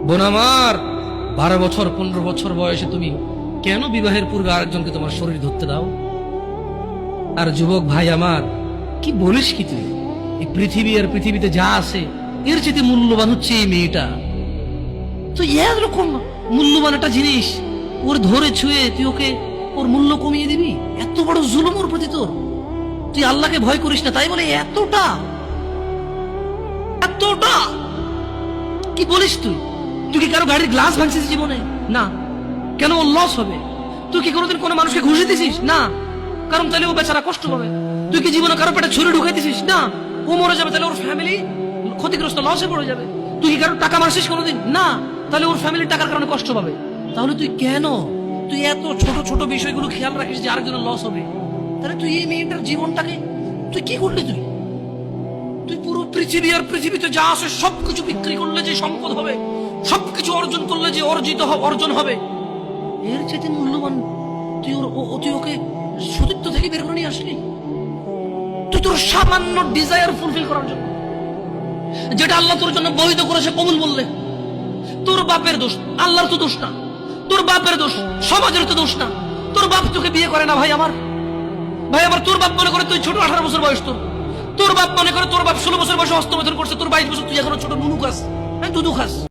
বোন আমার, 12 বছর 15 বছর বয়সে তুমি কেন বিবাহের পূর্বে আরেকজনকে তোমার শরীর ধরতে দাও? আর যুবক ভাই আমার, কি বলিস কি তুই? এই পৃথিবী আর পৃথিবীতে যা আছে এর চেয়ে মূল্যবান হচ্ছে এই মেয়েটা। তো এরকম মূল্যবান একটা জিনিস ওর ধরে ছুঁয়ে তুই ওকে ওর মূল্য কমিয়ে দিবি? এত বড় জুলুম ওর প্রতি তোর! তুই আল্লাহকে ভয় করিস না, তাই বলে এতটা এতটা কি বলিস তুই? তুই কি কারো গাড়ির গ্লাস ভাঙছিস জীবনে? না। কেন? ওর লস হবে। তুই কি কোনোদিন কোনো মানুষকে ঘুষি দিছিস? না। কারণ তাহলে ও বেচারা কষ্ট পাবে। তুই কি জীবনে কারো পেটে ছুরি ঢুকাই দিছিস? না। ও মরে যাবে, তাহলে ওর ফ্যামিলি ক্ষতিগ্রস্ত, লসে পড়ে যাবে। তুই কি কারো টাকা মারছিস কোনোদিন? না। তাহলে ওর ফ্যামিলির টাকার কারণে কষ্ট পাবে। তাহলে তুই কেন তুই এত ছোট ছোট বিষয়গুলো খেয়াল রাখিস যে আরেকজনের লস হবে? তাহলে তুই এই মেয়েটার জীবনটাকে তুই কি করলি? তুই পুরো পৃথিবী আর পৃথিবীতে যা আছে সবকিছু বিক্রি করলে যে সম্পদ হবে, সবকিছু অর্জন করলে যে অর্জন হবে, এর চেয়ে মূল্যবান তুই ওকে সতীত্ব থেকে বের করে নিয়ে আসলি। তুই তোর সামান্য ডিজায়ার ফুলফিল করার জন্য, যেটা আল্লাহ তোর জন্য বৈধ করেছে, কবুল বললে তোর বাপের দোষ, আল্লাহর তো দোষ না। তোর বাপের দোষ, সমাজের তো দোষ না। তোর বাপ তোকে বিয়ে করে না ভাই আমার। তোর বাপ মনে করে তুই ছোট, 18 বছর বয়স তোর বাপ মনে করে তোর বাপ 16 বছর বয়সে হস্তমৈথুন করছে, তোর 22 বছর তুই এখনো ছোট নুনু খাস, দুধু খাস।